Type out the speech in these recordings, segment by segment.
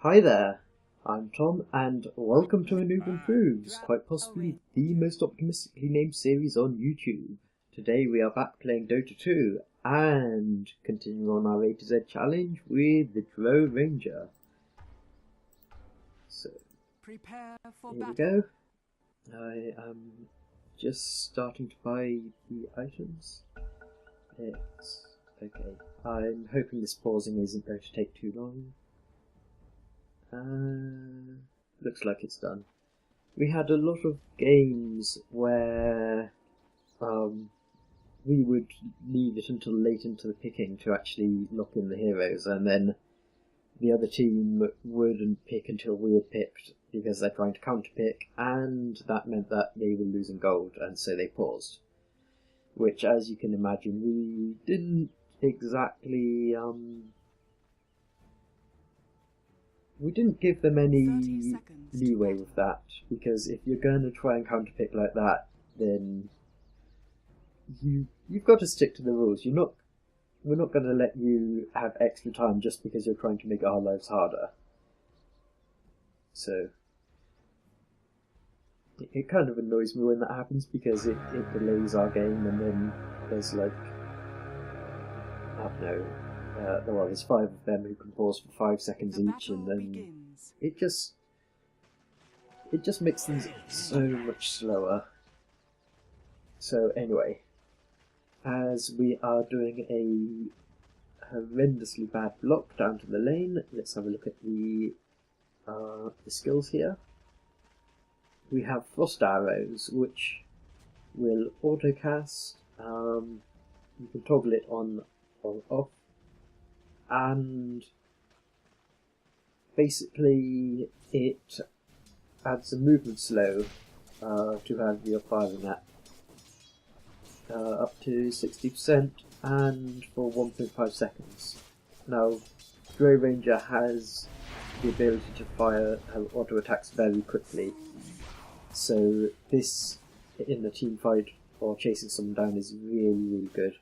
Hi there, I'm Tom, and welcome to A Newb Improves, quite possibly the most optimistically named series on YouTube. Today we are back playing Dota 2, and continuing on our A to Z challenge with the Drow Ranger. So, Prepare for here we battle. go. I am just starting to buy the items. It's okay. I'm hoping this pausing isn't going to take too long. Looks like it's done. We had a lot of games where we would leave it until late into the picking to actually lock in the heroes, and then the other team wouldn't pick until we had picked because they're trying to counter-pick, and that meant that they were losing gold, and so they paused. Which, as you can imagine, we didn't exactly we didn't give them any leeway with that, because if you're going to try and counterpick like that, then you've got to stick to the rules. We're not going to let you have extra time just because you're trying to make our lives harder. So it kind of annoys me when that happens, because it delays our game, and then there's like, I don't know, well, there's 5 of them who can pause for 5 seconds each, and then it just makes things so much slower. So anyway, as we are doing a horrendously bad block down to the lane, let's have a look at the skills here. We have Frost Arrows, which will autocast. You can toggle it on or off, and basically it adds a movement slow to have your firing at up to 60% and for 1.5 seconds. Now, Drow Ranger has the ability to fire auto attacks very quickly, so this in the team fight or chasing someone down is really good.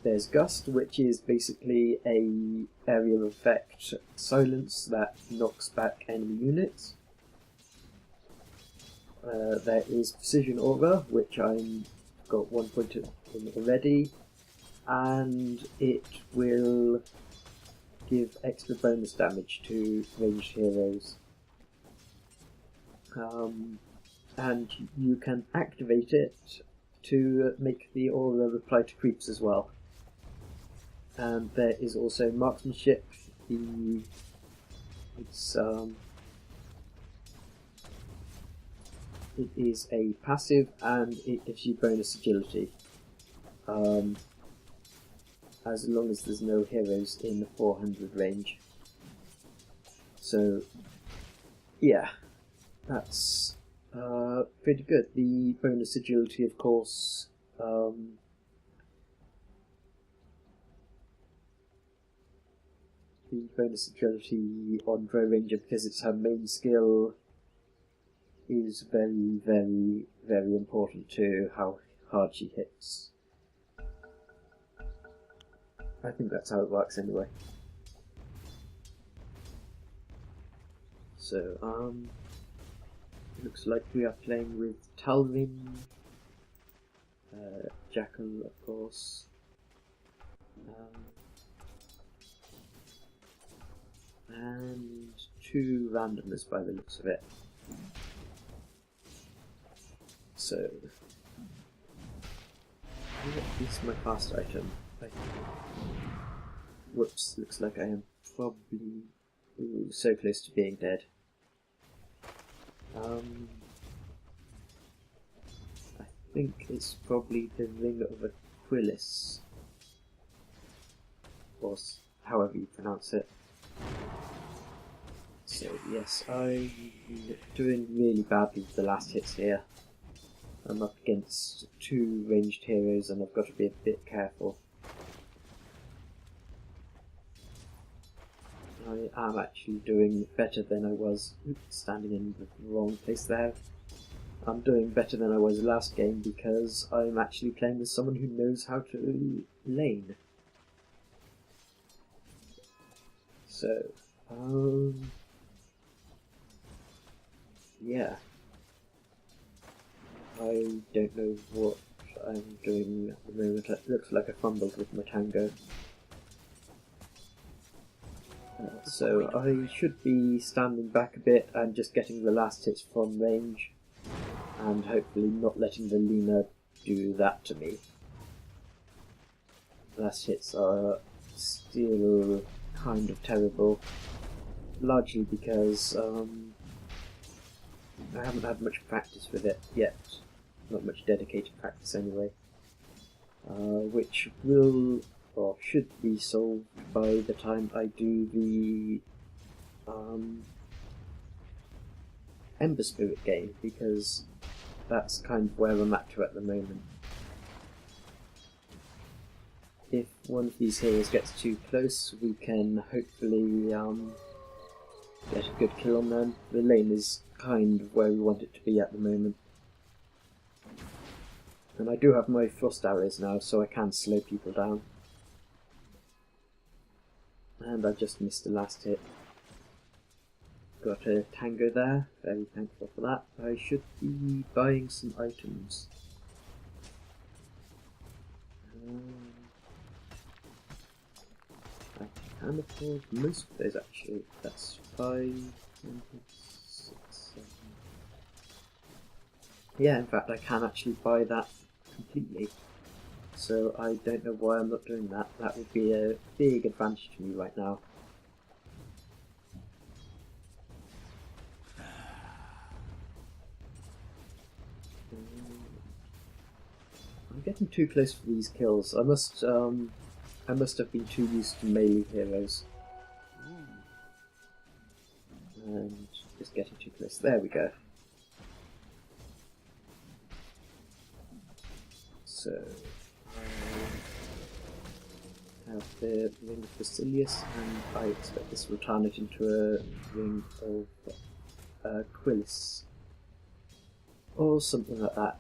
There's Gust, which is basically a area of effect silence that knocks back enemy units. There is Precision Aura, which I've got 1 point in already, and it will give extra bonus damage to ranged heroes. And you can activate it to make the aura reply to creeps as well. And there is also Marksmanship. It is a passive, and it gives you bonus agility, as long as there's no heroes in the 400 range. So yeah, that's pretty good. The bonus agility, of course, the bonus agility on Drow Ranger, because it's her main skill, is very important to how hard she hits. I think that's how it works anyway. So, looks like we are playing with Talvin, Jackal, of course, and 2 randomers by the looks of it. So, what is my fast item? Whoops, looks like I am probably so close to being dead. I think it's probably the Ring of Aquilus, or however you pronounce it. So yes, I'm doing really badly with the last hits here. I'm up against 2 ranged heroes, and I've got to be a bit careful. I am actually doing better than I was. Standing in the wrong place there. I'm doing better than I was last game because I'm actually playing with someone who knows how to lane. So Yeah. I don't know what I'm doing at the moment. It looks like I fumbled with my tango. So I should be standing back a bit and just getting the last hits from range, and hopefully not letting the Luna do that to me. Last hits are still kind of terrible, largely because I haven't had much practice with it yet. Not much dedicated practice anyway. Which will, or should be solved by the time I do the Ember Spirit game, because that's kind of where I'm at the moment. If one of these heroes gets too close, we can hopefully get a good kill on them. The lane is kind of where we want it to be at the moment. And I do have my frost arrows now, so I can slow people down. And I just missed the last hit. Got a tango there, very thankful for that. I should be buying some items. I can afford most of those actually. That's 5, 6, 7. Yeah, in fact I can actually buy that completely. So I don't know why I'm not doing that. That would be a big advantage to me right now. I'm getting too close for these kills. I must have been too used to melee heroes. And just getting too close. There we go. So I have the Ring of Basilius, and I expect this will turn it into a Ring of Quillis. Or something like that.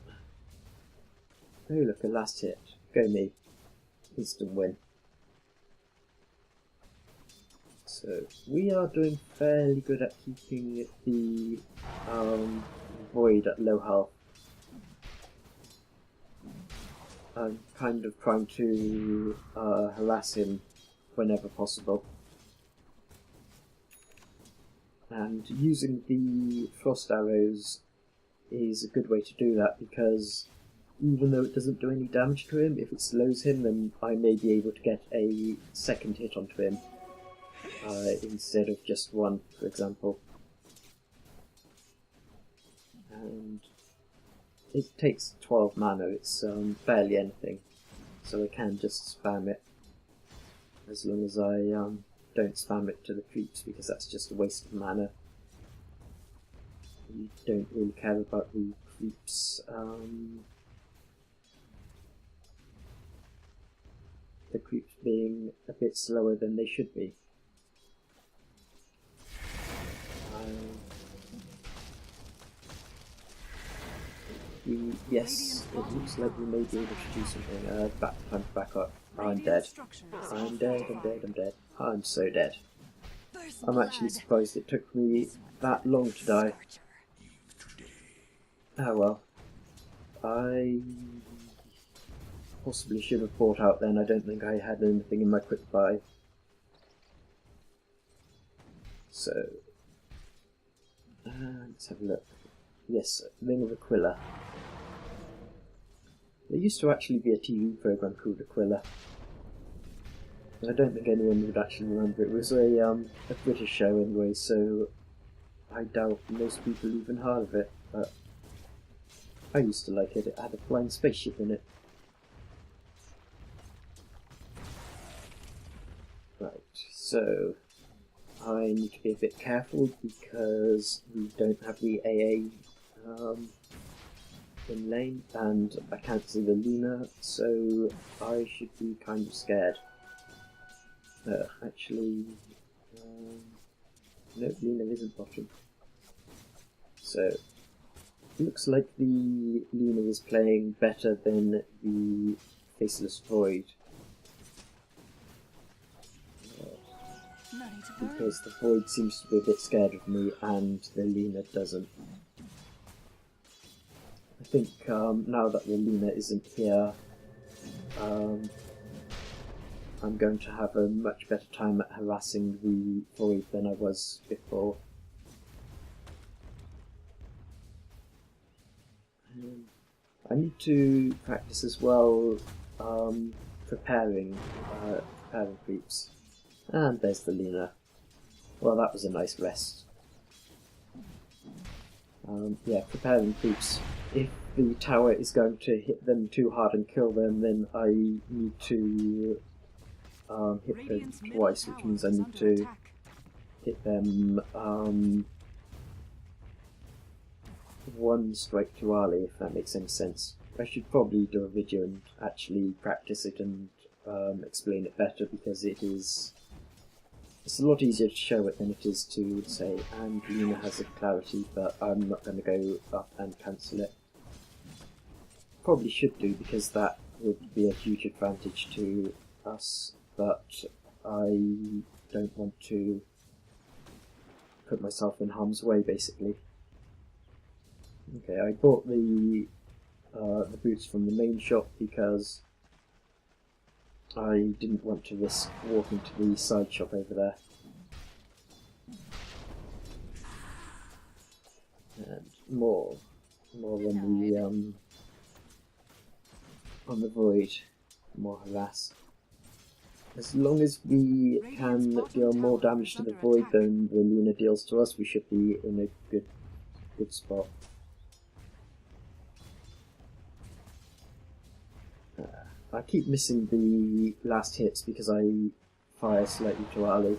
Oh look, a last hit. Go me. Instant win. So we are doing fairly good at keeping the Void at low health. I'm kind of trying to harass him whenever possible. And using the frost arrows is a good way to do that, because even though it doesn't do any damage to him, if it slows him, then I may be able to get a second hit onto him instead of just one, for example. And it takes 12 mana, it's barely anything, so I can just spam it, as long as I don't spam it to the creeps, because that's just a waste of mana. You don't really care about the creeps. The creeps being a bit slower than they should be. Yes, it looks like we may be able to do something. Back up. I'm dead. I'm dead, I'm dead, I'm dead. I'm so dead. I'm actually surprised it took me that long to die. Oh well. I possibly should have bought out then. I don't think I had anything in my quick buy. So, let's have a look. Yes, Ring of Aquila. There used to actually be a TV program called Aquila. I don't think anyone would actually remember. It was a British show anyway, so I doubt most people even heard of it, but I used to like it. It had a flying spaceship in it. Right, so I need to be a bit careful because we don't have the AA in lane, and I can't see the Luna, so I should be kind of scared. Actually, no, Luna isn't bottom. So, looks like the Luna is playing better than the Faceless Void. to burn. because the Void seems to be a bit scared of me and the Lena doesn't. I think now that the Lena isn't here, I'm going to have a much better time at harassing the Void than I was before. I need to practice as well preparing creeps. And there's the Lena. Well, that was a nice rest. Yeah, preparing creeps. If the tower is going to hit them too hard and kill them, then I need to hit them twice, which means I need to hit them one strike to Ali, if that makes any sense. I should probably do a video and actually practice it and explain it better, because it's a lot easier to show it than it is to say, and Lena has a clarity, but I'm not going to go up and cancel it. Probably should do, because that would be a huge advantage to us, but I don't want to put myself in harm's way, basically. Okay, I bought the boots from the main shop because I didn't want to risk walking to the side shop over there. And more on the Void, more harass. As long as we can deal more damage to the Void than the Luna deals to us, we should be in a good spot. I keep missing the last hits because I fire slightly too early.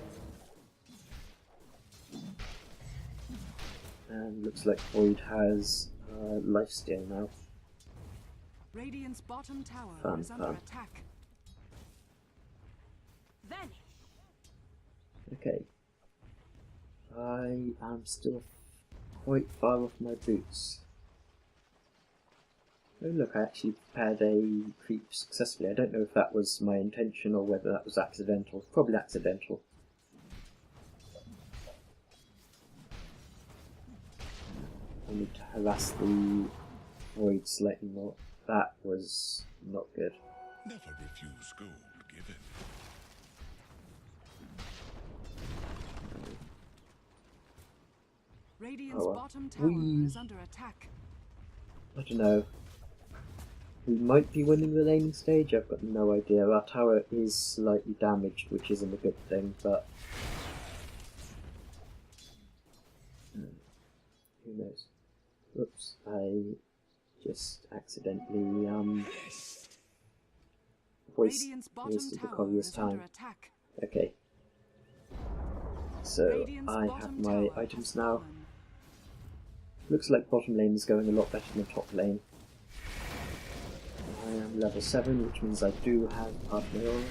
And looks like Void has lifesteal now. Radiant's bottom tower Fun, is under fun. attack. Vanish. Okay. I am still quite far off my boots. Oh look, I actually prepared a creep successfully. I don't know if that was my intention or whether that was accidental. Probably accidental. I need to harass the Void slightly more. That was not good. Never refuse gold given. Radiant's Oh well. bottom tower is under attack. I don't know. We might be winning the laning stage, I've got no idea. Our tower is slightly damaged, which isn't a good thing, but who knows. Oops, I just accidentally wasted the Collier's time. Okay. So I have my items now. Looks like bottom lane is going a lot better than top lane. I am level 7, which means I do have part of my aura.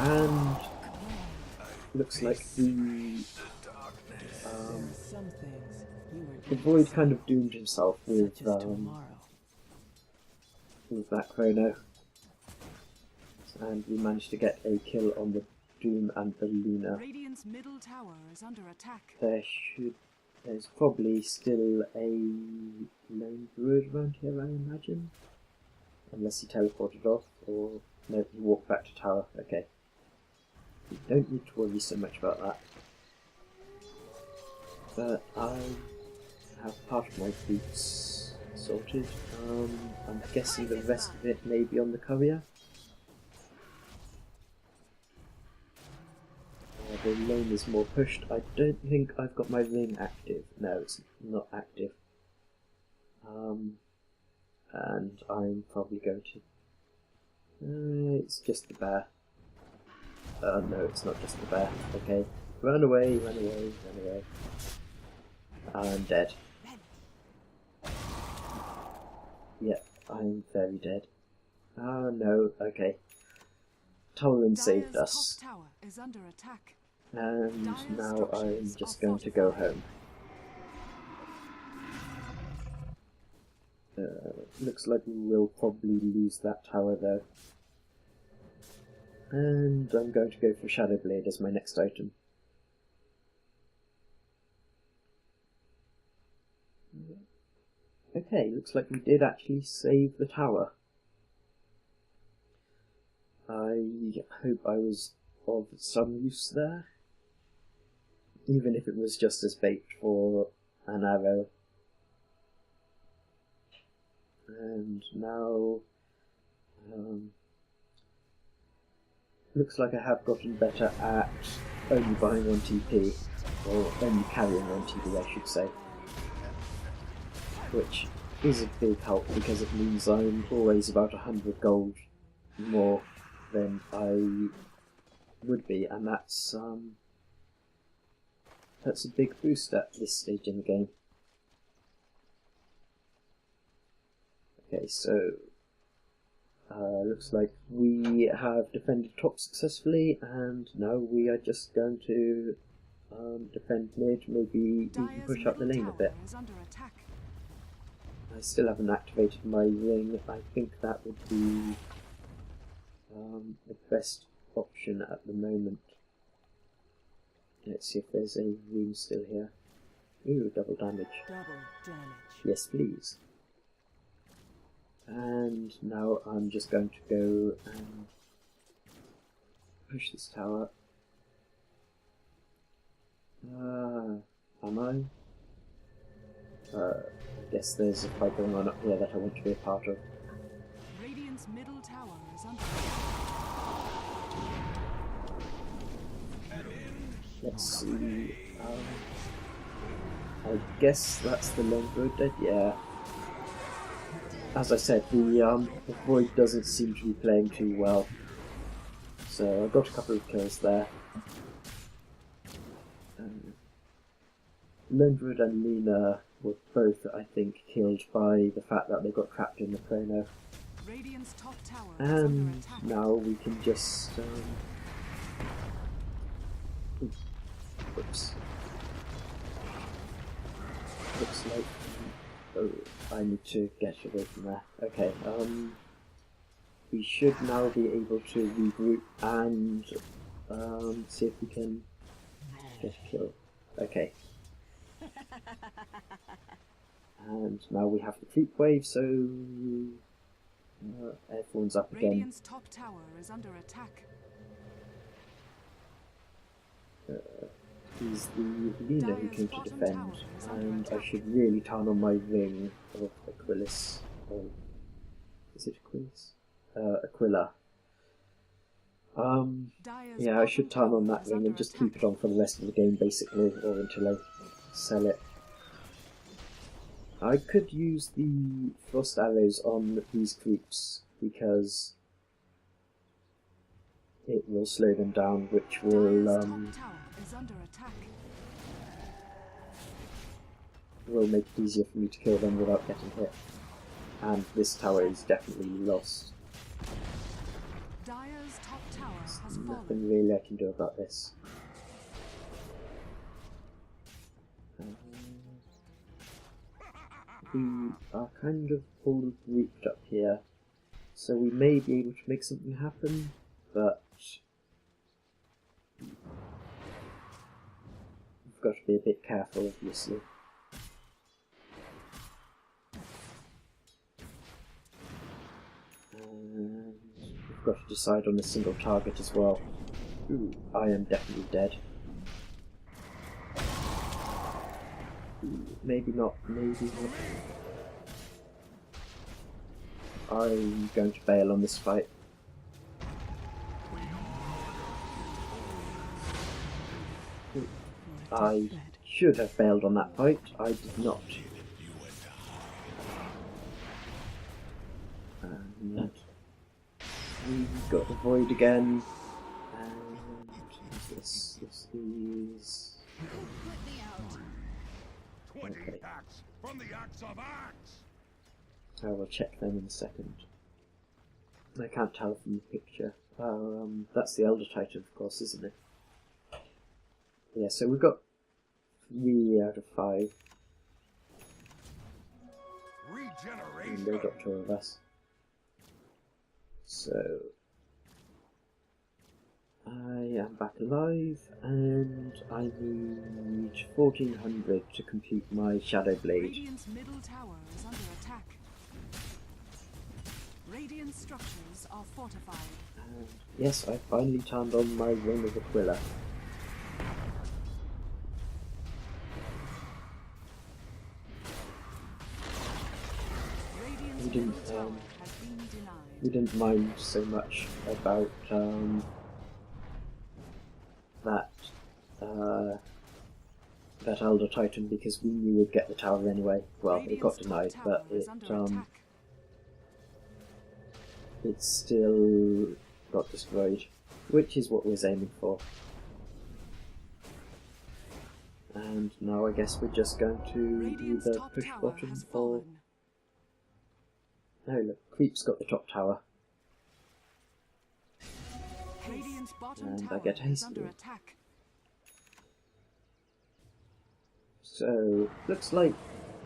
And looks like the Void kind of doomed himself with that chrono. And we managed to get a kill on the Doom and the Luna. Radiant's middle tower is under attack. There's probably still a lone druid around here, I imagine. Unless he teleported off, or no, he walked back to tower. Okay. We don't need to worry so much about that. But I have part of my boots sorted. I'm guessing the rest of it may be on the courier. The lane is more pushed. I don't think I've got my ring active. No, it's not active. And I'm probably going to... it's just the bear. No, it's not just the bear. Okay. Run away, run away, run away. I'm dead. Yep, I'm very dead. Oh no, okay. Tauren saved us. Top tower is under attack. And now I'm just going to go home. Looks like we will probably lose that tower though. And I'm going to go for Shadow Blade as my next item. Okay, looks like we did actually save the tower. I hope I was of some use there, even if it was just as bait for an arrow. And now, looks like I have gotten better at only buying 1 TP, or only carrying 1 TP I should say, which is a big help because it means I'm always about 100 gold more than I would be, and that's a big boost at this stage in the game. Okay, so looks like we have defended top successfully, and now we are just going to defend mid, maybe even push up the lane a bit. I still haven't activated my ring. I think that would be the best option at the moment. Let's see if there's a rune still here. Ooh, double damage. Yes, please. And now I'm just going to go and push this tower. Am I? I guess there's a fight going on up here that I want to be a part of. Radiant's middle tower is under Let's see. I guess that's the lone void dead. Yeah. As I said, the void doesn't seem to be playing too well, so I got a couple of kills there. Lone void and Luna were both, I think, killed by the fact that they got trapped in the chrono. Radiant's top tower is And under attack. now we can just whoops. Looks like oh, I need to get away from there. Okay, we should now be able to regroup and see if we can get a kill. Okay. And now we have the creep wave, so everyone's up again. Radiant's top tower is under attack. He's the Luna who came to defend, and I should really turn on my ring of Aquilus. Is it Aquilus? Aquila. Yeah, I should turn on that ring and just keep it on for the rest of the game, basically, or until I sell it. I could use the frost arrows on these creeps because it will slow them down, which will make it easier for me to kill them without getting hit. And this tower is definitely lost. Dire's top tower has There's fallen. nothing really I can do about this. We are kind of all grouped up here, so we may be able to make something happen, but we've got to be a bit careful, obviously. And we've got to decide on a single target as well. Ooh, I am definitely dead. Maybe not, maybe not. I'm going to bail on this fight. I should have bailed on that fight, I did not. And we got the void again. And this is... Okay. From the axe of axe. I will check them in a second. I can't tell from the picture. That's the Elder Titan, of course, isn't it? Yeah, so we've got 3 out of 5. And they got 2 of us. So... I am back alive, and I need 1400 to complete my Shadow Blade. Radiant's middle tower is under attack. Radiant structures are fortified. And yes, I finally turned on my Ring of Aquila. Radiant's We didn't, middle tower has been denied. We didn't mind so much about that Elder Titan because we knew we'd get the tower anyway. Well, it got denied, but it still got destroyed, which is what we was aiming for. And now I guess we're just going to either push bottom or... No, look, Creep's got the top tower. And I get hasty. So, looks like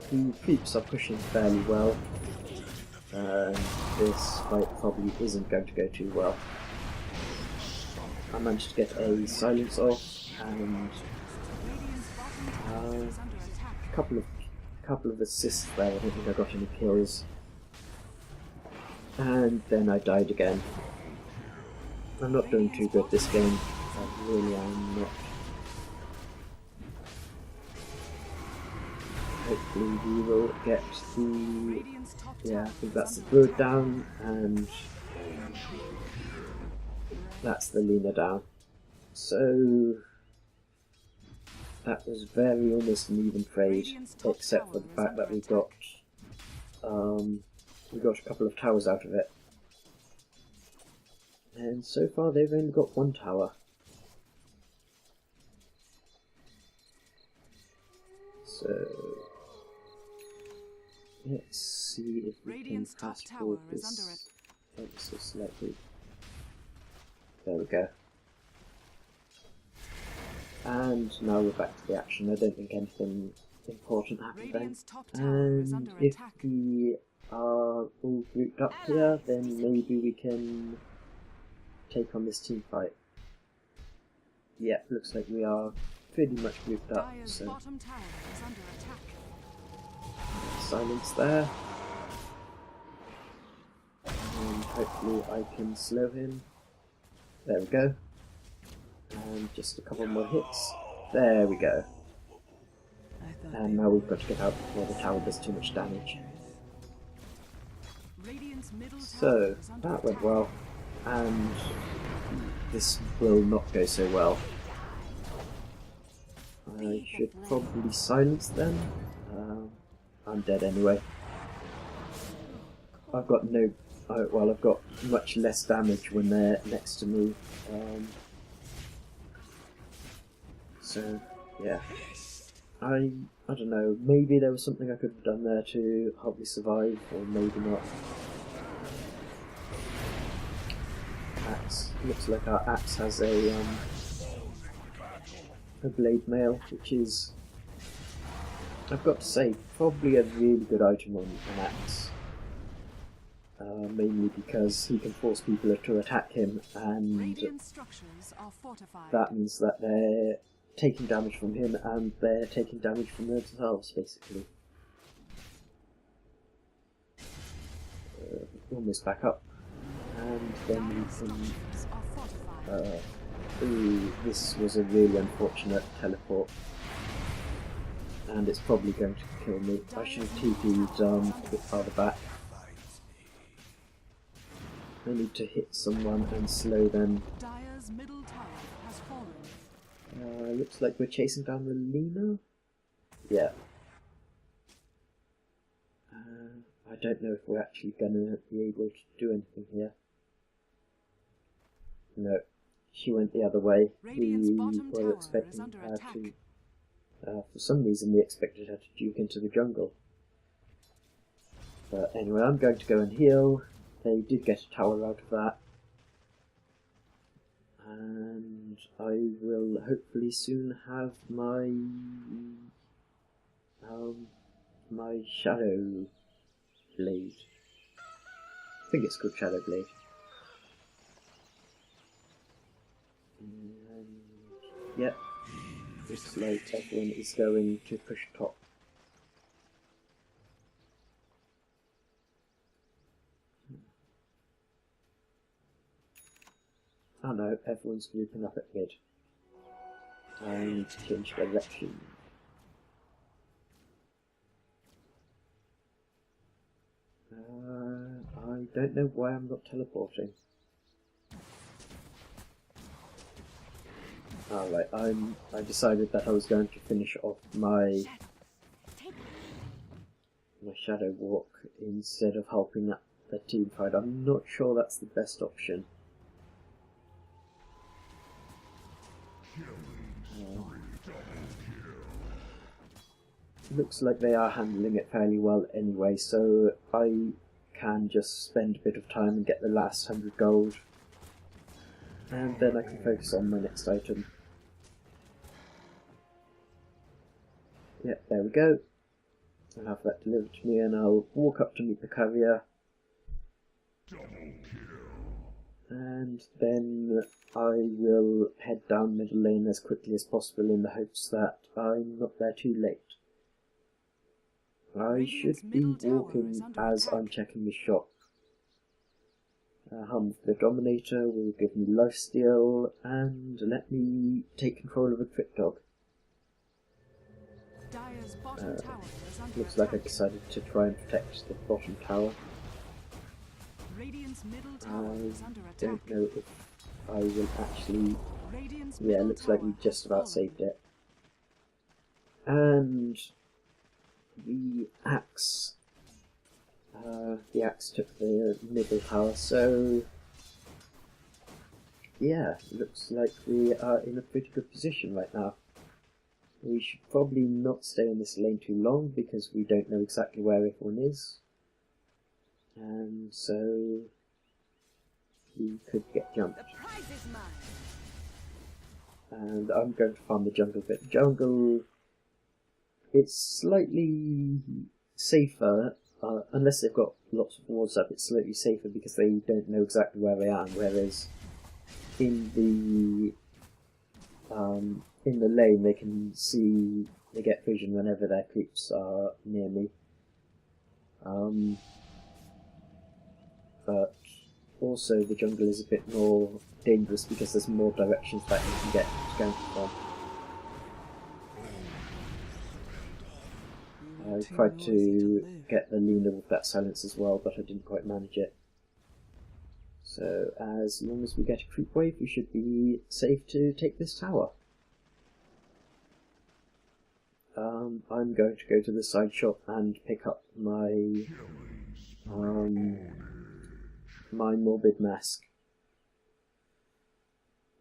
the Creeps are pushing fairly well. And this fight probably isn't going to go too well. I managed to get a silence off and a couple of assists there. I don't think I got any kills. And then I died again. I'm not doing too good this game. I really am not. Hopefully we will get the... Yeah, I think that's the bird down, and that's the Luna down. So that was very almost an even trade, except for the fact that we got a couple of towers out of it. And so far they've only got one tower. So let's see if we can fast forward this ever so slightly. There we go. And now we're back to the action. I don't think anything important happened then. And if we are all grouped up here, then maybe we can take on this team fight. Yeah, looks like we are pretty much grouped up, so silence there. And hopefully I can slow him. There we go. And just a couple more hits. There we go. And now we've got to get out before the tower does too much damage. So, that went well. And this will not go so well. I should probably silence them. I'm dead anyway. I've got I've got much less damage when they're next to me. So, yeah. I don't know, maybe there was something I could have done there to help me survive, or maybe not. Axe. Looks like our axe has a blade mail, which is, I've got to say, probably a really good item on an axe. Mainly because he can force people to attack him, and that means that they're taking damage from him and they're taking damage from themselves, basically. Almost back up, and then we can... ooh, this was a really unfortunate teleport, and it's probably going to kill me. I should have TP'd a bit farther back. I need to hit someone and slow them. Dire's middle tower has fallen. Looks like we're chasing down the Luna. Yeah. I don't know if we're actually gonna be able to do anything here. No, she went the other way. We were expecting her to... for some reason we expected her to duke into the jungle. But anyway, I'm going to go and heal. They did get a tower out of that. And I will hopefully soon have my my Shadow Blade. I think it's called Shadow Blade. Yep. Looks like everyone is going to push top. Oh no, everyone's grouping up at mid. I need to change direction. I don't know why I'm not teleporting. Alright, I decided that I was going to finish off my shadow walk instead of helping out the team fight. I'm not sure that's the best option. Looks like they are handling it fairly well anyway, so I can just spend a bit of time and get the last 100 gold, and then I can focus on my next item. Yep, there we go. I'll have that delivered to me and I'll walk up to meet the courier. And then I will head down middle lane as quickly as possible in the hopes that I'm not there too late. I should be walking as I'm checking the shop. Hum the Dominator will give me lifesteal and let me take control of a crit dog. Looks like I decided to try and protect the bottom tower. I don't know if I will actually... Yeah, it looks like we just about saved it. And the axe took the middle tower, so yeah, looks like we are in a pretty good position right now. We should probably not stay in this lane too long because we don't know exactly where everyone is, and so we could get jumped. And I'm going to farm the jungle bit. Jungle, it's slightly safer, unless they've got lots of wards up, it's slightly safer because they don't know exactly where they are, whereas in the lane they can see, they get vision whenever their creeps are near me. But also the jungle is a bit more dangerous because there's more directions that you can get scouted from. I tried to get the Luna with that silence as well, but I didn't quite manage it. So as long as we get a creep wave, we should be safe to take this tower. I'm going to go to the side shop and pick up my my morbid mask,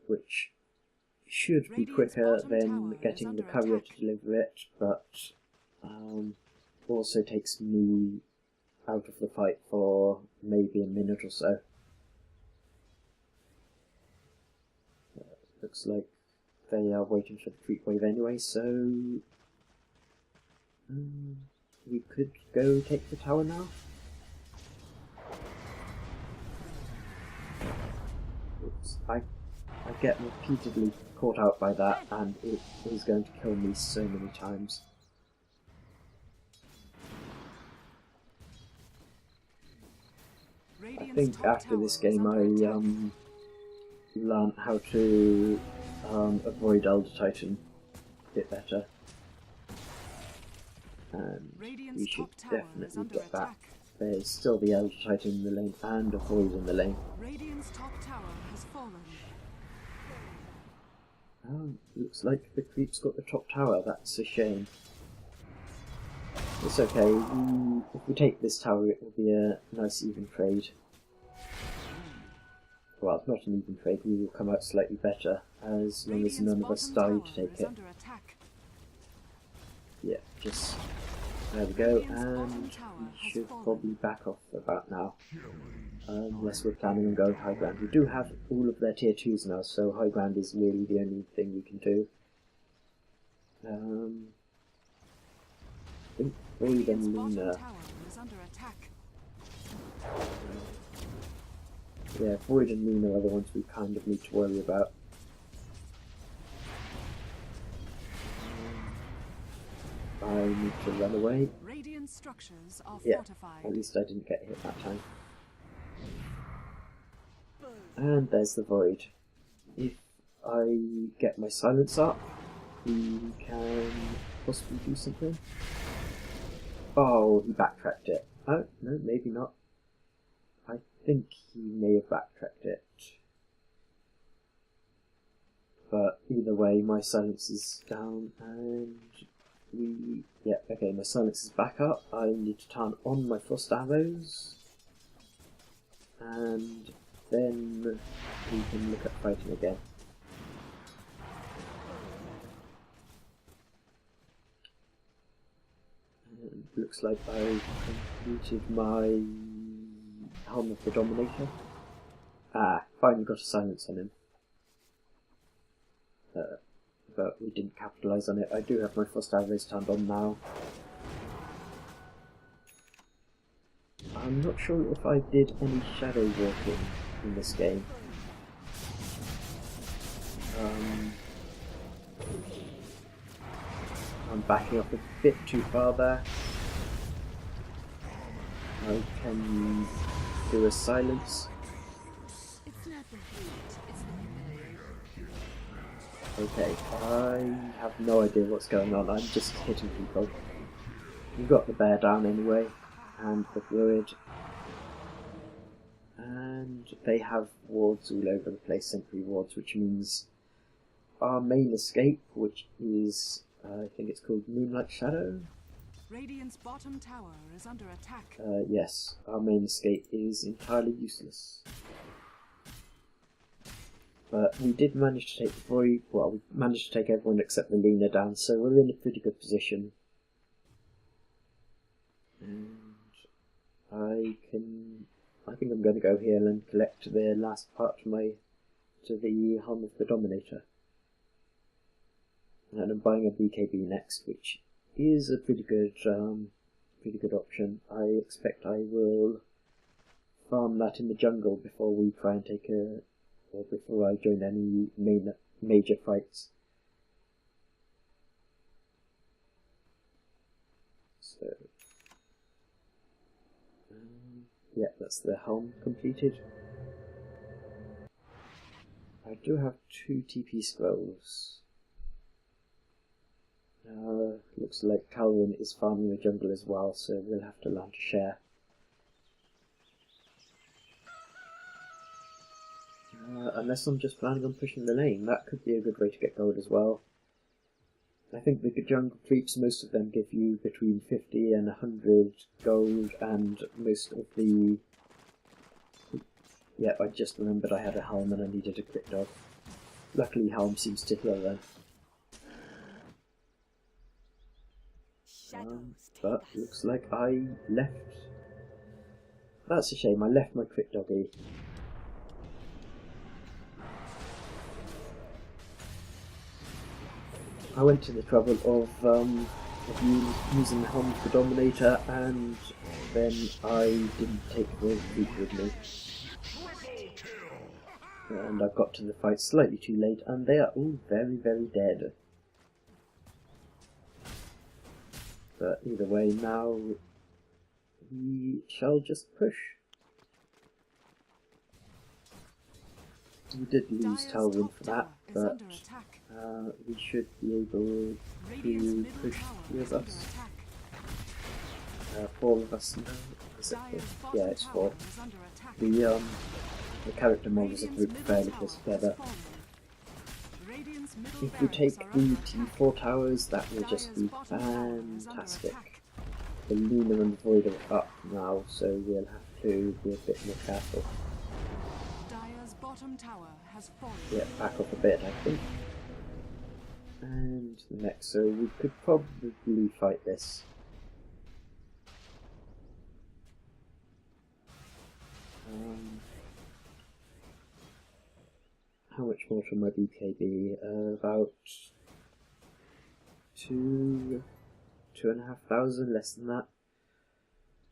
which should be quicker than getting the courier to deliver it, but also takes me out of the fight for maybe a minute or so. Looks like they are waiting for the creep wave anyway, so we could go take the tower now. Oops, I get repeatedly caught out by that, and it is going to kill me so many times. I think after this game I learned how to avoid Elder Titan a bit better. And we should definitely get back. There's still the Elder Titan in the lane and a Void in the lane. Radiant's top tower has fallen. Oh, looks like the creep's got the top tower, that's a shame. It's okay, if we take this tower it will be a nice even trade. Well, not an even trade, we will come out slightly better, as long as none of us die to take it. Yeah, just... there we go, and we should probably back off about now. Unless we're planning on going high ground. We do have all of their tier 2s now, so high ground is really the only thing we can do. I think Void and Luna... yeah, Void and Luna are the ones we kind of need to worry about. I need to run away. Radiant structures are Yeah, fortified. at least I didn't get hit that time. And there's the void. If I get my silence up, he can possibly do something. Oh, he backtracked it. Oh, no, maybe not. I think he may have backtracked it. But either way, my silence is down and yeah, okay, my silence is back up. I need to turn on my frost arrows. And then we can look at fighting again. And looks like I completed my Helm of the Dominator. Ah, finally got a silence on him. But we didn't capitalise on it. I do have my frost arrows turned on now. I'm not sure if I did any shadow walking in this game. I'm backing up a bit too far there. I can do a silence. It's not the heat, it's the humidity. Okay, I have no idea what's going on. I'm just hitting people. We've got the bear down anyway, and the druid. And they have wards all over the place, sentry wards, which means our main escape, which is, I think it's called Moonlight Shadow. Radiant's bottom tower is under attack. Yes, our main escape is entirely useless. But we did manage to take the void, well, we managed to take everyone except the Lena down, so we're in a pretty good position. And I think I'm going to go here and collect the last part to the Helm of the Dominator. And I'm buying a BKB next, which is a pretty good option. I expect I will farm that in the jungle before we try and take or before I join any major fights. So, yeah, that's the helm completed. I do have 2 TP scrolls. Looks like Calvin is farming the jungle as well, so we'll have to learn to share. Unless I'm just planning on pushing the lane, that could be a good way to get gold as well. I think the jungle creeps, most of them give you between 50 and 100 gold, and most of the... Yeah, I just remembered I had a helm and I needed a crit dog. Luckily helm seems to heal then. But looks like I left... That's a shame, I left my crit doggy. I went to the trouble of using the Helm of the Dominator, and then I didn't take the feat with me. And I got to the fight slightly too late, and they are all very, very dead. But either way, now we shall just push. We did lose Talwyn for that, but we should be able to push 3 of us. 4 of us now. Is it 4? Yeah, it's 4. The character models are grouped fairly close together. If we take the T4 towers, that will just be fantastic. The Luna and the Void are up now, so we'll have to be a bit more careful. Yeah, back up a bit, I think. And the next, so we could probably fight this. How much more from my BKB? About 2,500, less than that.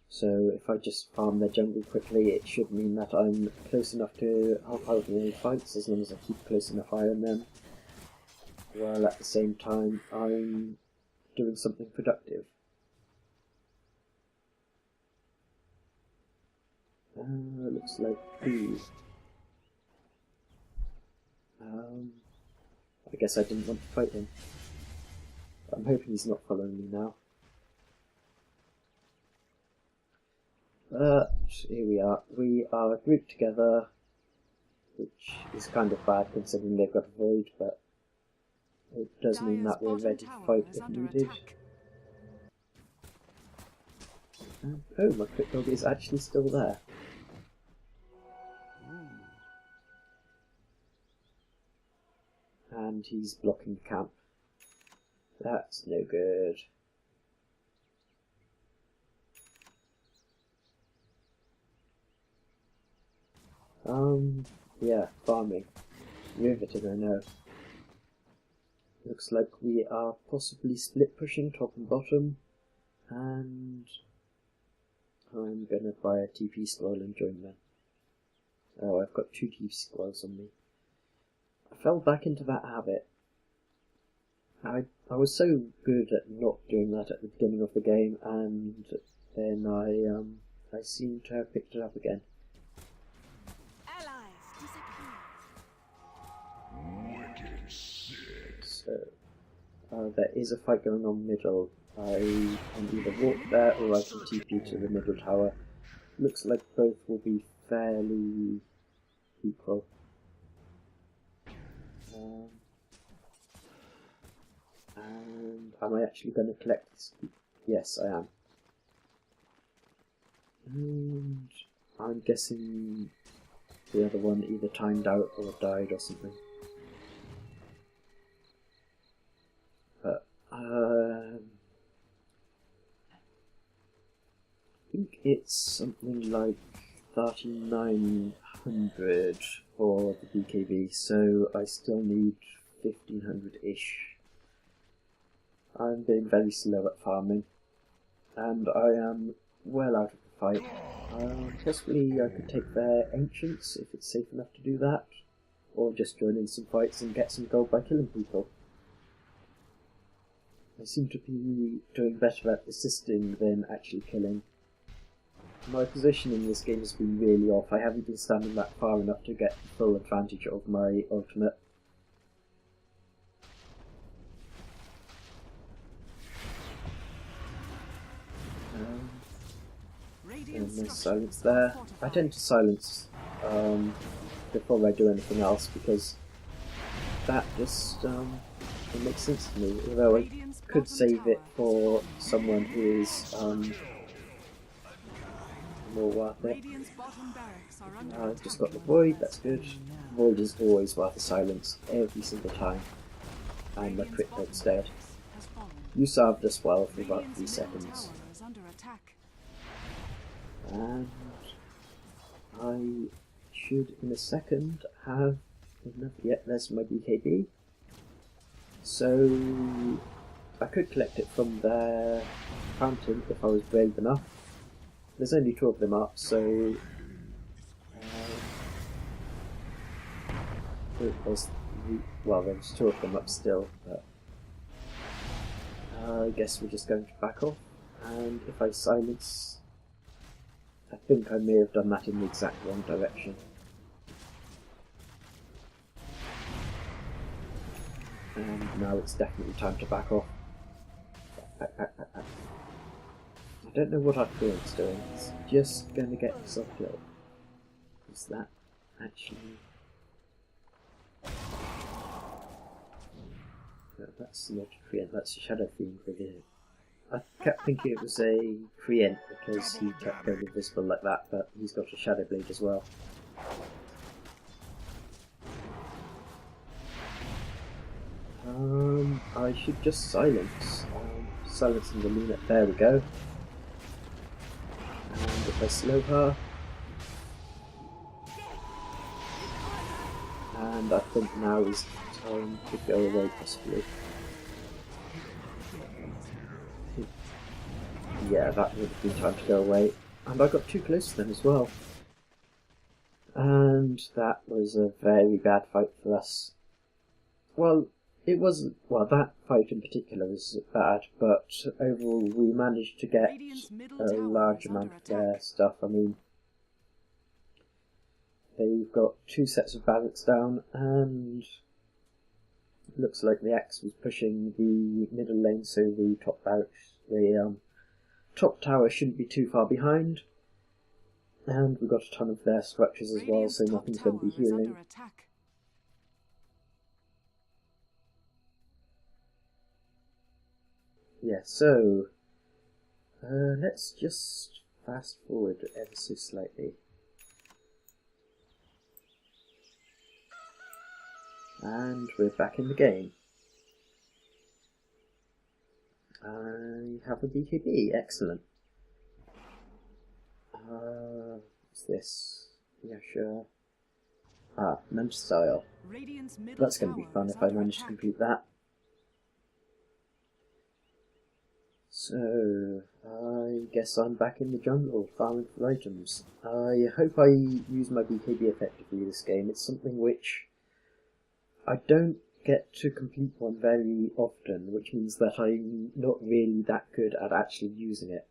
So if I just farm their jungle quickly, it should mean that I'm close enough to help out in any fights, as long as I keep close enough eye on them. While at the same time I'm doing something productive. Looks like food. I guess I didn't want to fight him. I'm hoping he's not following me now. Here we are. We are grouped together, which is kind of bad considering they've got a void, but it does mean that we're ready to fight if needed. Oh, my quick dog is actually still there. And he's blocking the camp. That's no good. Yeah, farming. Riveting, I know. Looks like we are possibly split pushing top and bottom, and I'm gonna buy a TP scroll and join them. Oh, I've got 2 TP scrolls on me. I fell back into that habit. I was so good at not doing that at the beginning of the game, and then I seem to have picked it up again. So, there is a fight going on middle. I can either walk there or I can TP to the middle tower. Looks like both will be fairly equal. And am I actually going to collect this? Yes, I am. And I'm guessing the other one either timed out or died or something. But I think it's something like 3,900 for the BKB, so I still need 1,500-ish. I'm being very slow at farming, and I am well out of the fight. Possibly I could take their ancients if it's safe enough to do that, or just join in some fights and get some gold by killing people. I seem to be doing better at assisting than actually killing. My position in this game has been really off. I haven't been standing back far enough to get full advantage of my ultimate. And there's silence there. I tend to silence before I do anything else because that just it makes sense to me. Although I could save it for someone who is more worth it. I've just got the void, that's good. Void is always worth a silence every single time. And my crit dog's dead. You served us well for about 3 seconds. And I should in a second have enough. Yet there's my BKB. So I could collect it from their fountain if I was brave enough. There's only 2 of them up, so there's 2 of them up still, but I guess we're just going to back off. And if I silence, I think I may have done that in the exact wrong direction. And now it's definitely time to back off. I don't know what our current's doing. It's just going to get himself killed. Is that actually... No, that's not a Creant, that's a Shadow Fiend Brigadier. I kept thinking it was a Creant because he kept going invisible like that, but he's got a Shadow Blade as well. I should just silence. Silencing the Luna. There we go. And if I slow her, and I think now is time to go away possibly. Yeah, that would have been time to go away. And I got too close to them as well. And that was a very bad fight for us. Well, it wasn't, well, that fight in particular was bad, but overall we managed to get Radiant's middle a tower large is under amount of their attack. stuff. I mean, they've got 2 sets of barracks down, and it looks like the Axe was pushing the middle lane, so the top barracks, the top tower shouldn't be too far behind. And we've got a ton of their structures as well, Radiant's so top nothing's going to be tower is healing. under attack. Yeah, so let's just fast forward ever so slightly. And we're back in the game. I have a BKB, excellent. What's this? Yeah, sure. Ah, Mensch style. Radiant's middle That's going to be tower fun is if I under manage to attack. complete that. So, I guess I'm back in the jungle, farming for items. I hope I use my BKB effectively this game. It's something which I don't get to complete one very often, which means that I'm not really that good at actually using it.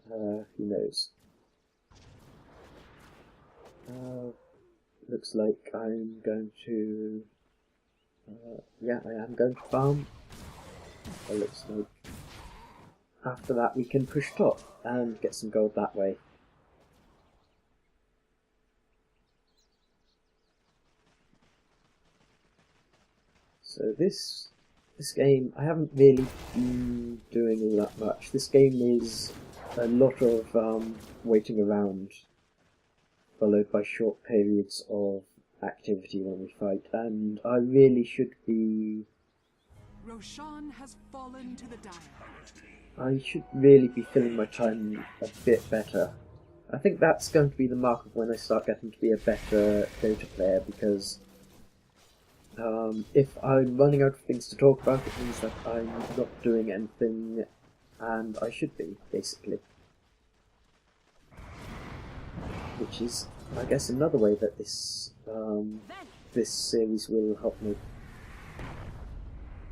Who knows? Looks like I'm going to... yeah, I am going to farm. It looks like after that we can push top and get some gold that way. So this game, I haven't really been doing all that much. This game is a lot of waiting around, followed by short periods of activity when we fight, and I really should be... Roshan has fallen to the dire. I should really be filling my time a bit better. I think that's going to be the mark of when I start getting to be a better Dota player, because if I'm running out of things to talk about, it means that I'm not doing anything, and I should be, basically. Which is, I guess, another way that this series will help me.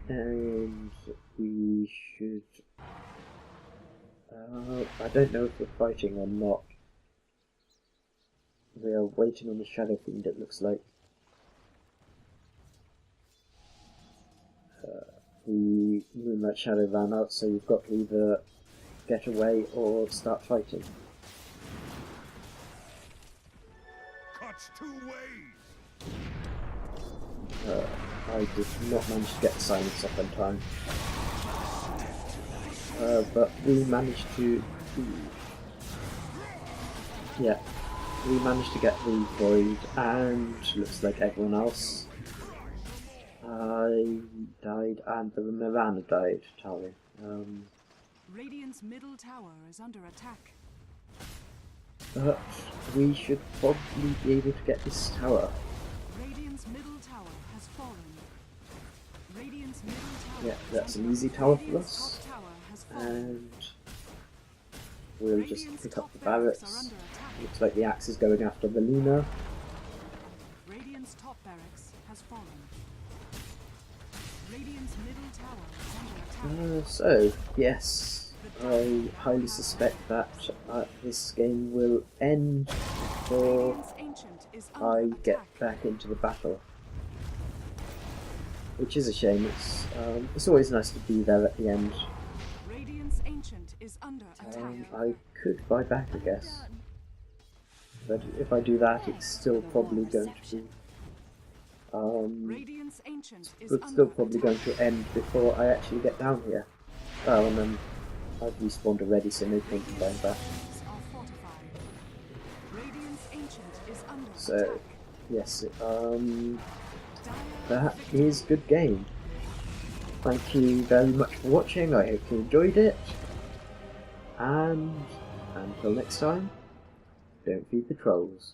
And we should... I don't know if we're fighting or not. We are waiting on the Shadow Fiend, it looks like. The Moonlight Shadow ran out, so you've got to either get away or start fighting. Cuts 2 ways. I did not manage to get the silence up in time. But we managed to... yeah, we managed to get the Void, and looks like everyone else. I died, and the Mirana died, Tali. Radiant's middle tower is under attack. But we should probably be able to get this tower. Radiant's middle tower has fallen. Radiant's middle tower Yeah, is that's under an easy attack. tower for Radiant's us. top tower has fallen. And we'll just Radiant's pick up top the barracks barracks. are under attack. Looks like the Axe is going after the Luna. Radiant's top barracks has fallen. Radiant's middle tower is under attack. So, yes, I highly suspect that this game will end before Radiant's ancient is I under get attack. back into the battle. Which is a shame. It's always nice to be there at the end. Radiant's ancient is under attack. I could buy back, I guess. But if I do that, it's still probably going to be... Radiant's ancient is it's under still probably attack. going to end before I actually get down here. Oh, and then I've respawned already, so no point in buying back. Buildings are fortified. Radiant's ancient is under So, attack. yes, Dire that is good game. Thank you very much for watching, I hope you enjoyed it. And until next time, don't feed the trolls.